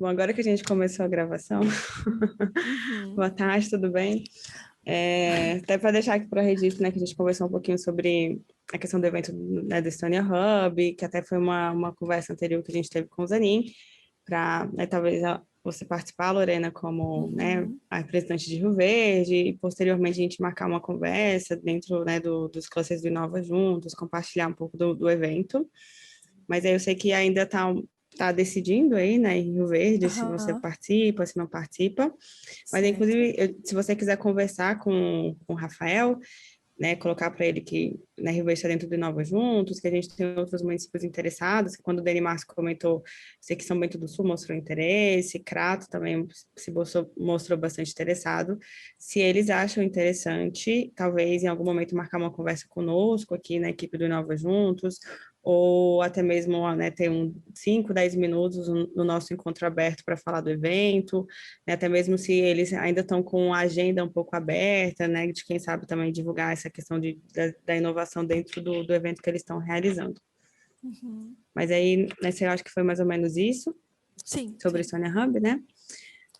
Bom, agora que a gente começou a gravação, Uhum. boa tarde, tudo bem? Até para deixar aqui para registro, né, que a gente conversou um pouquinho sobre a questão do evento, né, do Estônia Hub, que até foi uma conversa anterior que a gente teve com o Zanin, para, né, talvez você participar, Lorena, como, né, Uhum. a representante de Rio Verde, e posteriormente a gente marcar uma conversa dentro, né, dos clusters do Inova Juntos, compartilhar um pouco do evento. Mas aí eu sei que ainda tá decidindo aí, né, em Rio Verde, se você Aham. participa, se não participa. Mas, Certo. inclusive, se você quiser conversar com o Rafael, né, colocar para ele que, né, Rio Verde está dentro do Nova Juntos, que a gente tem outros municípios interessados, que quando o Dani Márcio comentou, sei que São Bento do Sul mostrou interesse, Crato também mostrou bastante interessado. Se eles acham interessante, talvez em algum momento marcar uma conversa conosco aqui na equipe do Nova Juntos, ou até mesmo, né, ter 5, 10 minutos no nosso encontro aberto para falar do evento, né, até mesmo se eles ainda estão com a agenda um pouco aberta, né, de quem sabe também divulgar essa questão da inovação dentro do evento que eles estão realizando. Uhum. Mas aí, nesse, eu acho que foi mais ou menos isso, Sim, sobre o sim. Sônia Hub, né?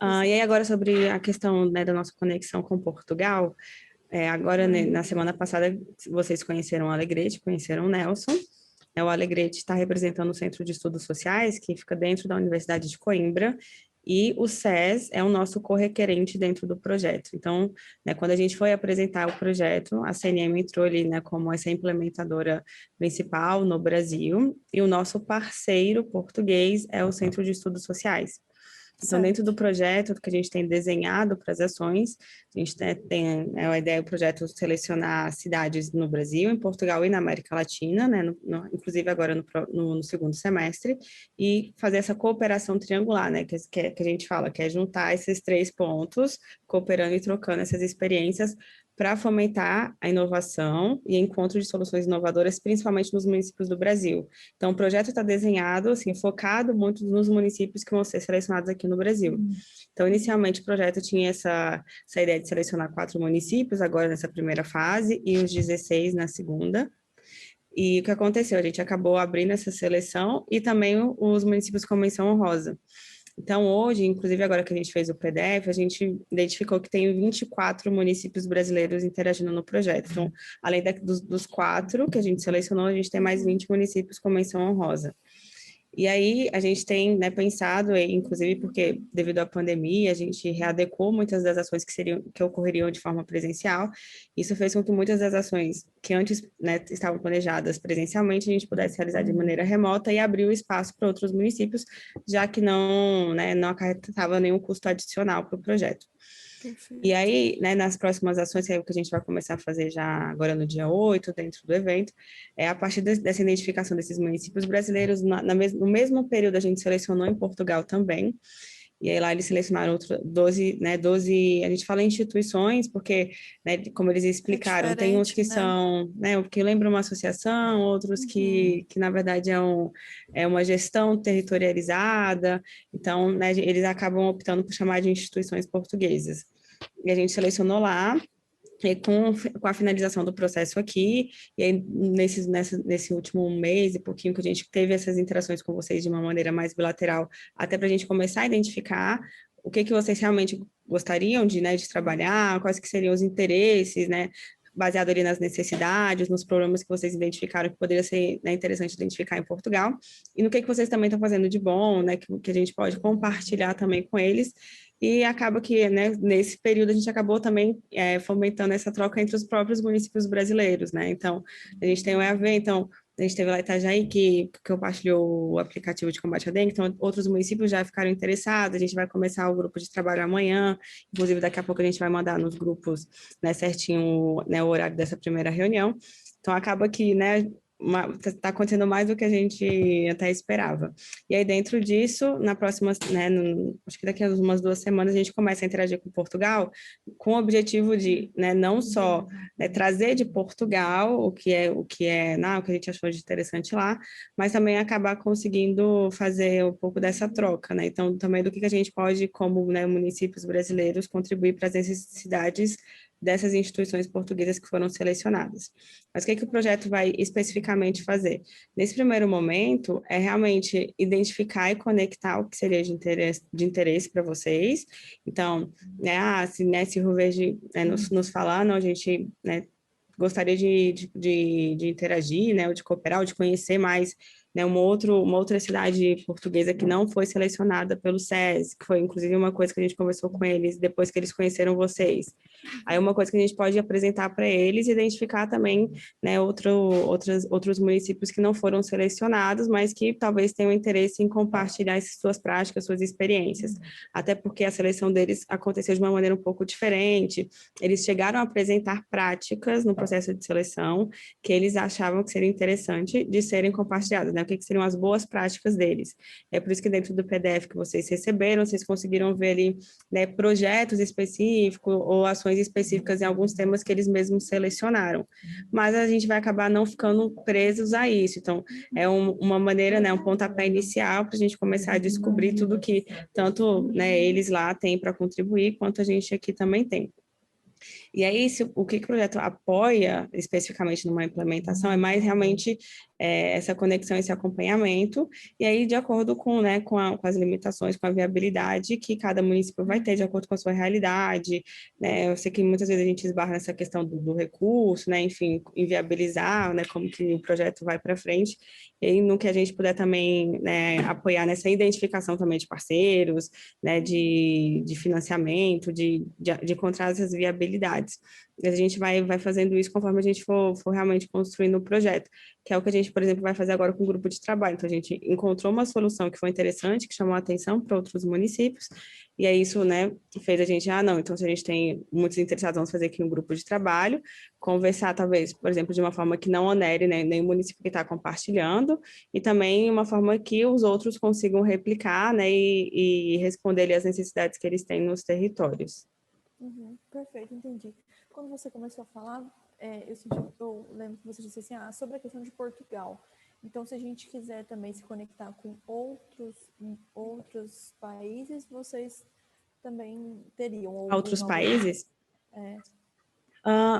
E aí Exato. agora sobre a questão, né, da nossa conexão com Portugal, agora, né, na semana passada, vocês conheceram o Alegrete, conheceram o Nelson, né, o Alegrete está representando o Centro de Estudos Sociais, que fica dentro da Universidade de Coimbra, e o SES é o nosso correquerente dentro do projeto. Então, né, quando a gente foi apresentar o projeto, a CNM entrou ali, né, como essa implementadora principal no Brasil, e o nosso parceiro português é o Centro de Estudos Sociais. Então, dentro do Certo. projeto que a gente tem desenhado para as ações, a gente tem a ideia do projeto selecionar cidades no Brasil, em Portugal e na América Latina, né, inclusive agora no segundo semestre, e fazer essa cooperação triangular, né, que a gente fala, que é juntar esses 3 pontos, cooperando e trocando essas experiências para fomentar a inovação e encontro de soluções inovadoras, principalmente nos municípios do Brasil. Então, o projeto está desenhado, assim, focado muito nos municípios que vão ser selecionados aqui no Brasil. Então, inicialmente, o projeto tinha essa ideia de selecionar 4 municípios, agora nessa primeira fase, e os 16 na segunda. E o que aconteceu? A gente acabou abrindo essa seleção e também os municípios com menção honrosa. Então, hoje, inclusive agora que a gente fez o PDF, a gente identificou que tem 24 municípios brasileiros interagindo no projeto. Então, além dos 4 que a gente selecionou, a gente tem mais 20 municípios com menção honrosa. E aí a gente tem, né, pensado, inclusive porque devido à pandemia a gente readequou muitas das ações que ocorreriam de forma presencial. Isso fez com que muitas das ações que antes, né, estavam planejadas presencialmente a gente pudesse realizar de maneira remota e abrir o espaço para outros municípios, já que não, né, não acarretava nenhum custo adicional para o projeto. E Perfeito. aí, né, nas próximas ações, que é o que a gente vai começar a fazer já agora no dia 8 dentro do evento, a partir dessa identificação desses municípios brasileiros, no mesmo período a gente selecionou em Portugal também, e aí lá eles selecionaram 12, né, 12, a gente fala instituições, porque, né, como eles É explicaram, tem uns diferente, que né? são, né, que lembram uma associação, outros Uhum. que na verdade é uma gestão territorializada, então, né, eles acabam optando por chamar de instituições portuguesas. E a gente selecionou lá, e com a finalização do processo aqui, e aí nesse último mês e pouquinho que a gente teve essas interações com vocês de uma maneira mais bilateral, até para a gente começar a identificar o que vocês realmente gostariam de, né, de trabalhar, quais que seriam os interesses, né, baseado ali nas necessidades, nos problemas que vocês identificaram que poderia ser, né, interessante identificar em Portugal, e no que vocês também estão fazendo de bom, né, que a gente pode compartilhar também com eles, e acaba que, né, nesse período a gente acabou também fomentando essa troca entre os próprios municípios brasileiros, né? Então, a gente tem o EAV, então a gente teve lá Itajaí que compartilhou o aplicativo de combate à dengue, então outros municípios já ficaram interessados, a gente vai começar o grupo de trabalho amanhã, inclusive daqui a pouco a gente vai mandar nos grupos, né, certinho, né, o horário dessa primeira reunião. Então acaba que, né, está acontecendo mais do que a gente até esperava. E aí, dentro disso, na próxima, né, acho que daqui a umas 2 semanas, a gente começa a interagir com Portugal, com o objetivo de, né, não só, né, trazer de Portugal o que a gente achou de interessante lá, mas também acabar conseguindo fazer um pouco dessa troca, né? Então, também do que a gente pode, como, né, municípios brasileiros, contribuir para as necessidades dessas instituições portuguesas que foram selecionadas. Mas o que o projeto vai especificamente fazer? Nesse primeiro momento, é realmente identificar e conectar o que seria de interesse para vocês. Então, se o Rio Verde nos falar, não, a gente, gostaria de interagir, ou de cooperar, ou de conhecer mais, uma outra cidade portuguesa que não foi selecionada pelo SESI, que foi inclusive uma coisa que a gente conversou com eles depois que eles conheceram vocês. Aí uma coisa que a gente pode apresentar para eles, identificar também, outros municípios que não foram selecionados, mas que talvez tenham interesse em compartilhar essas suas práticas, suas experiências. Até porque a seleção deles aconteceu de uma maneira um pouco diferente. Eles chegaram a apresentar práticas no processo de seleção que eles achavam que seria interessante de serem compartilhadas, o que seriam as boas práticas deles. É por isso que dentro do PDF que vocês receberam, vocês conseguiram ver ali, projetos específicos ou ações específicas em alguns temas que eles mesmos selecionaram. Mas a gente vai acabar não ficando presos a isso. Então, é uma maneira, um pontapé inicial para a gente começar a descobrir tudo que tanto, eles lá têm para contribuir, quanto a gente aqui também tem. E aí, o que o projeto apoia, especificamente numa implementação, é mais realmente essa conexão, esse acompanhamento, e aí, de acordo com as limitações, com a viabilidade que cada município vai ter, de acordo com a sua realidade, Eu sei que muitas vezes a gente esbarra nessa questão do recurso, enfim, inviabilizar, como que o projeto vai para frente, e aí, no que a gente puder também, apoiar nessa identificação também de parceiros, de financiamento, de encontrar essas viabilidades. A gente vai fazendo isso conforme a gente for realmente construindo o projeto, que é o que a gente, por exemplo, vai fazer agora com o grupo de trabalho. Então, a gente encontrou uma solução que foi interessante, que chamou a atenção para outros municípios, e aí isso, fez a gente, não, então se a gente tem muitos interessados, vamos fazer aqui um grupo de trabalho, conversar, talvez, por exemplo, de uma forma que não onere, nem o município que está compartilhando, e também uma forma que os outros consigam replicar, e responder ali às necessidades que eles têm nos territórios. Perfeito, entendi. Quando você começou a falar, eu lembro que você disse assim, sobre a questão de Portugal. Então, se a gente quiser também se conectar com outros países, vocês também teriam Outros países? É.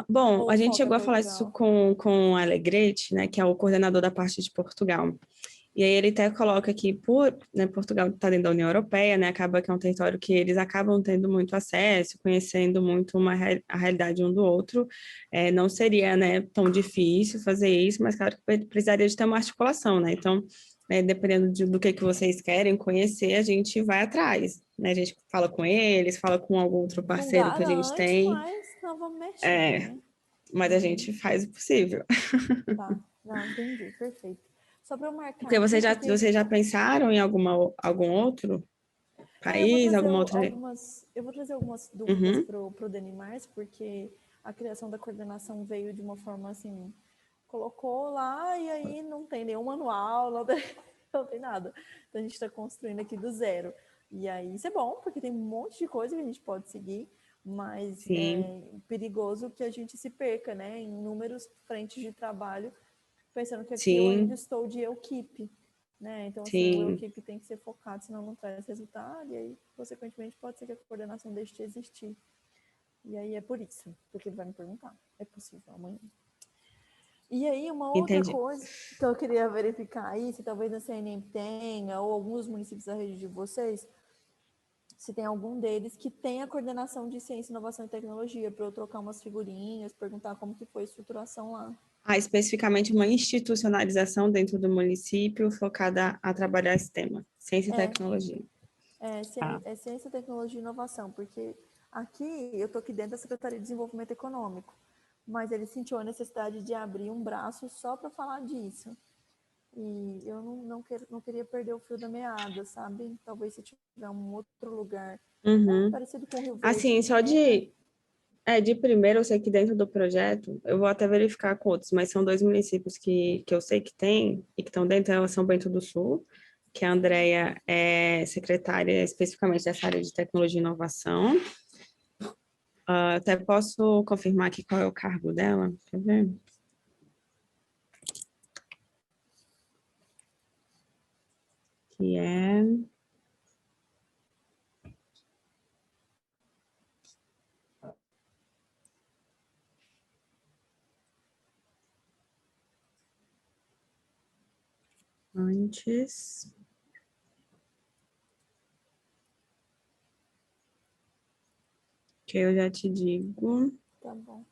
Bom, a Ou gente foca chegou a falar isso Portugal? com o Alegrete, que é o coordenador da parte de Portugal. E aí ele até coloca que Portugal está dentro da União Europeia, acaba que é um território que eles acabam tendo muito acesso, conhecendo muito a realidade um do outro. Não seria, tão difícil fazer isso, mas claro que precisaria de ter uma articulação, Então, dependendo do que vocês querem conhecer, a gente vai atrás, A gente fala com eles, fala com algum outro Não parceiro que a gente garante, tem, mas nós vamos mexendo, né? mas a gente faz o possível. Tá, não, entendi, perfeito. Só para eu marcar Porque aqui, porque vocês já pensaram em algum outro eu vou país, trazer alguma outra... algumas dúvidas Uhum, pro Denimars, porque a criação da coordenação veio de uma forma assim, colocou lá e aí não tem nenhum manual, não tem, não tem nada. Então a gente está construindo aqui do zero. E aí isso é bom, porque tem um monte de coisa que a gente pode seguir, mas sim, é perigoso que a gente se perca, né, em inúmeros frentes de trabalho, pensando que aqui eu ainda sim, estou de equipe, né? Então, assim, o sim, equipe tem que ser focado, senão não traz resultado, e aí, consequentemente, pode ser que a coordenação deixe de existir. E aí é por isso, porque ele vai me perguntar. É possível amanhã. E aí, uma outra entendi. coisa que eu queria verificar aí, se talvez a CNM tenha, ou alguns municípios da rede de vocês, se tem algum deles que tenha coordenação de ciência, inovação e tecnologia, para eu trocar umas figurinhas, perguntar como que foi a estruturação lá. Há especificamente uma institucionalização dentro do município focada a trabalhar esse tema, ciência e É, tecnologia. Tá. é ciência, tecnologia e inovação, porque aqui eu estou aqui dentro da Secretaria de Desenvolvimento Econômico, mas ele sentiu a necessidade de abrir um braço só para falar disso. E eu não queria perder o fio da meada, sabe? Talvez se tiver um outro lugar, Uhum. parecido com o Rio Verde, Assim, que só tenha. de primeiro, eu sei que dentro do projeto, eu vou até verificar com outros, mas são dois municípios que eu sei que tem e que estão dentro, é São Bento do Sul, que a Andrea é secretária especificamente dessa área de tecnologia e inovação. Até posso confirmar aqui qual é o cargo dela, quer ver? Que é... antes. Que eu já te digo. Tá bom.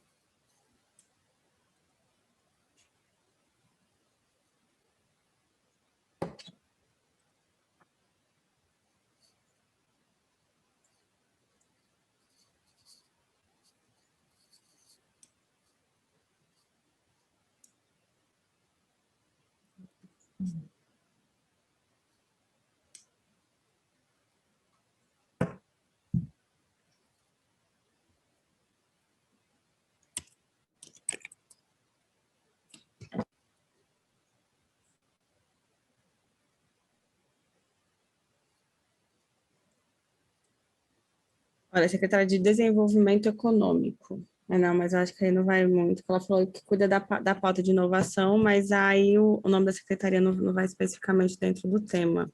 Olha, secretária de Desenvolvimento Econômico. Não, mas eu acho que aí não vai muito. Ela falou que cuida da pauta de inovação, mas aí o nome da secretaria não vai especificamente dentro do tema.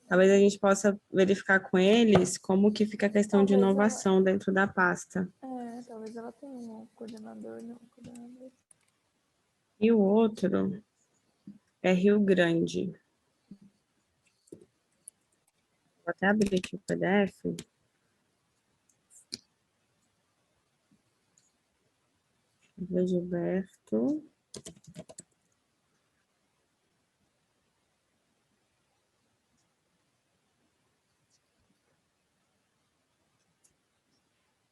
Talvez a gente possa verificar com eles como que fica a questão de Talvez inovação dentro da pasta. talvez ela tenha um coordenador, não, coordenador. E o outro é Rio Grande. Vou até abrir aqui o PDF. Gilberto.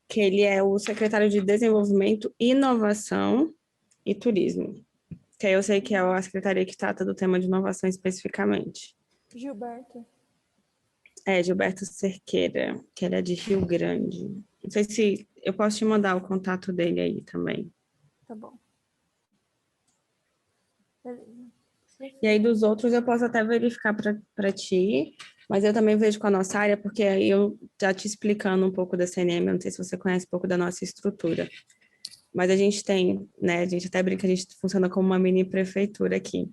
Que ele é o secretário de Desenvolvimento, Inovação e Turismo. Que aí eu sei que é a secretaria que trata do tema de inovação especificamente. Gilberto. Gilberto Cerqueira, que ele é de Rio Grande. Não sei se eu posso te mandar o contato dele aí também. Tá bom. Beleza. E aí dos outros eu posso até verificar para ti, mas eu também vejo com a nossa área, porque aí eu já te explicando um pouco da CNM, eu não sei se você conhece um pouco da nossa estrutura. Mas a gente tem, né, a gente até brinca, a gente funciona como uma mini prefeitura aqui.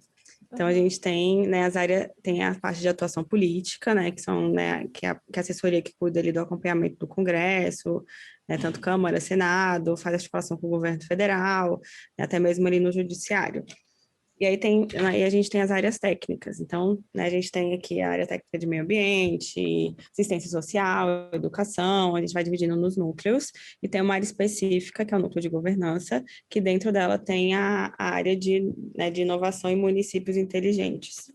Então, a gente tem, né, as áreas, tem a parte de atuação política, né, que são, né, que é a assessoria que cuida ali do acompanhamento do Congresso, né, tanto Câmara, Senado, faz articulação com o governo federal, né, até mesmo ali no judiciário. E aí a gente tem as áreas técnicas. Então, né, a gente tem aqui a área técnica de meio ambiente, assistência social, educação, a gente vai dividindo nos núcleos, e tem uma área específica, que é o núcleo de governança, que dentro dela tem a área né, de inovação em municípios inteligentes.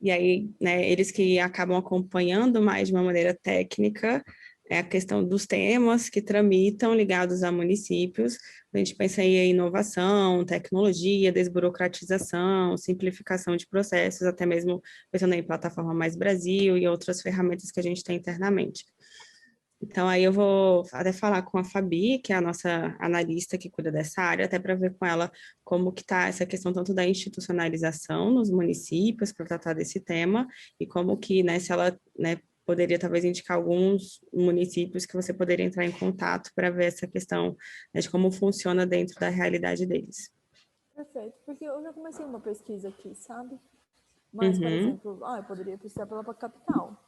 E aí, né, eles que acabam acompanhando mais de uma maneira técnica a questão dos temas que tramitam ligados a municípios. A gente pensa em inovação, tecnologia, desburocratização, simplificação de processos, até mesmo pensando em plataforma Mais Brasil e outras ferramentas que a gente tem internamente. Então, aí eu vou até falar com a Fabi, que é a nossa analista que cuida dessa área, até para ver com ela como que está essa questão tanto da institucionalização nos municípios para tratar desse tema, e como que, né, se ela, né, poderia talvez indicar alguns municípios que você poderia entrar em contato para ver essa questão, né, de como funciona dentro da realidade deles. Perfeito, porque eu já comecei uma pesquisa aqui, sabe? Mas, por Uhum. exemplo, eu poderia pesquisar pela capital.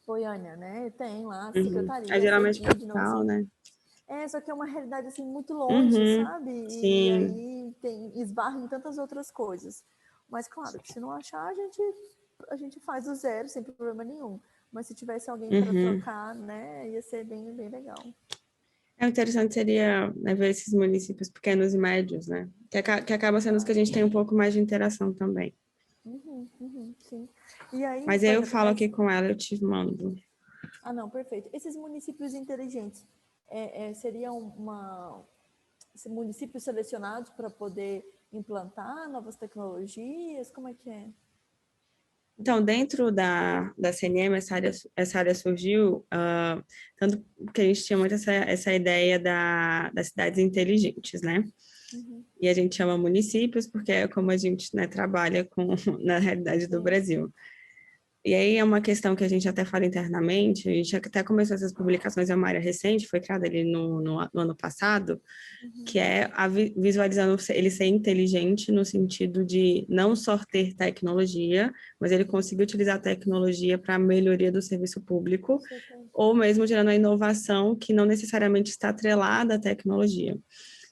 Goiânia, né? Tem lá a Uhum. secretaria, Geralmente CEDID, capital, assim. né? Só que é uma realidade, assim, muito longe, Uhum. sabe? E Sim. aí esbarra em tantas outras coisas. Mas, claro, que se não achar, a gente faz do zero, sem problema nenhum. Mas se tivesse alguém para trocar, né, ia ser bem, bem legal. Interessante seria, né, ver esses municípios pequenos e médios, né? Que acaba sendo os que a gente tem um pouco mais de interação também. Sim. E aí, Mas aí eu falo aqui com ela, eu te mando. Não, perfeito. Esses municípios inteligentes seriam municípios selecionados para poder implantar novas tecnologias? Como é que é? Então, dentro da CNM, essa área surgiu, tanto que a gente tinha muito essa ideia das cidades inteligentes, né? E a gente chama municípios porque é como a gente, né, trabalha na realidade do Brasil. E aí é uma questão que a gente até fala internamente, a gente até começou essas publicações, é uma área recente, foi criada ali no ano passado, que é visualizando ele ser inteligente no sentido de não só ter tecnologia, mas ele conseguir utilizar a tecnologia para a melhoria do serviço público, ou mesmo gerando a inovação que não necessariamente está atrelada à tecnologia.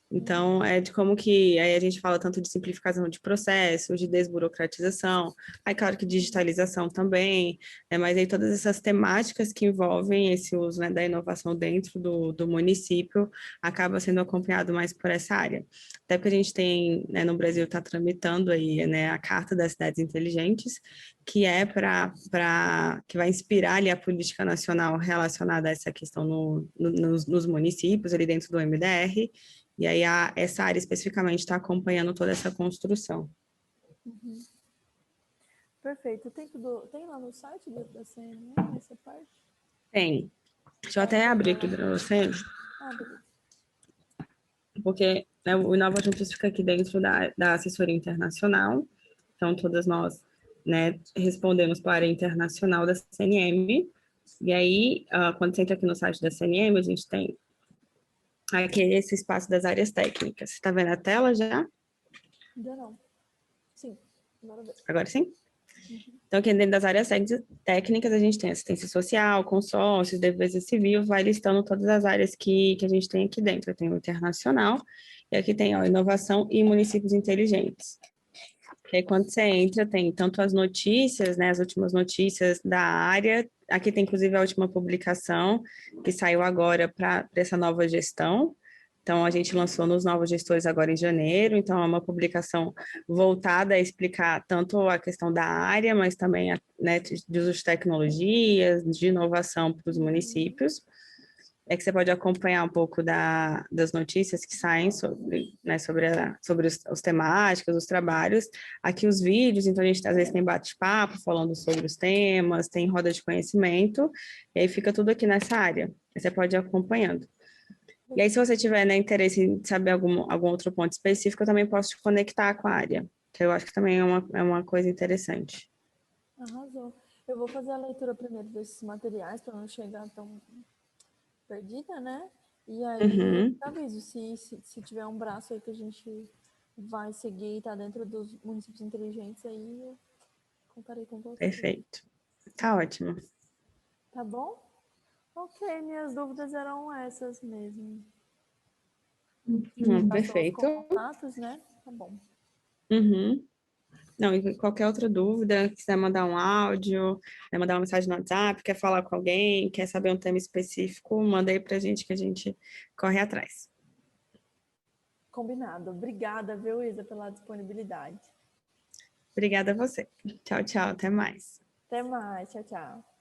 Então, é de como que aí a gente fala tanto de simplificação de processos, de desburocratização, aí claro que digitalização também, né, mas aí todas essas temáticas que envolvem esse uso, né, da inovação dentro do município acaba sendo acompanhado mais por essa área. Até porque a gente tem, né, no Brasil está tramitando aí, né, a Carta das Cidades Inteligentes, que é que vai inspirar ali a política nacional relacionada a essa questão nos municípios, ali dentro do MDR, e aí essa área especificamente está acompanhando toda essa construção. Uhum. Perfeito. Tem lá no site da CNN essa parte? Tem. Deixa eu até abrir aqui para você, Ah, beleza. porque né, o Inova Juntos fica aqui dentro da assessoria internacional, então todas nós, né, respondemos para a área internacional da CNM, e aí, quando você entra aqui no site da CNM, a gente tem aqui esse espaço das áreas técnicas. Você está vendo a tela já? Ainda não. Sim, agora ver. Agora sim? Uhum. Então, aqui dentro das áreas técnicas, a gente tem assistência social, consórcios, defesa civil, vai listando todas as áreas que a gente tem aqui dentro. Tem o internacional, e aqui tem ó, inovação e municípios inteligentes. E aí, quando você entra, tem tanto as notícias, né, as últimas notícias da área, aqui tem inclusive a última publicação, que saiu agora para essa nova gestão. Então, a gente lançou nos novos gestores agora em janeiro, então é uma publicação voltada a explicar tanto a questão da área, mas também né, de uso de tecnologias, de inovação para os municípios. É que você pode acompanhar um pouco das notícias que saem sobre, né, sobre os temáticas, os trabalhos. Aqui os vídeos, então a gente às vezes tem bate-papo falando sobre os temas, tem roda de conhecimento, e aí fica tudo aqui nessa área. Aí você pode ir acompanhando. E aí, se você tiver, né, interesse em saber algum outro ponto específico, eu também posso te conectar com a área, que eu acho que também é uma coisa interessante. Arrasou. Eu vou fazer a leitura primeiro desses materiais para não chegar tão perdida, né? E aí eu Uhum, te aviso, se tiver um braço aí que a gente vai seguir e tá dentro dos municípios inteligentes, aí eu contarei com você. perfeito. Tá ótimo. Tá bom? Ok, minhas dúvidas eram essas mesmo. Passou os Perfeito. contatos, né? Tá bom. Uhum. Não, e qualquer outra dúvida, quiser mandar um áudio, né, mandar uma mensagem no WhatsApp, quer falar com alguém, quer saber um tema específico, manda aí pra gente que a gente corre atrás. Combinado. Obrigada, viu, Isa, pela disponibilidade. Obrigada a você. Tchau, tchau, até mais. Até mais. Tchau, tchau.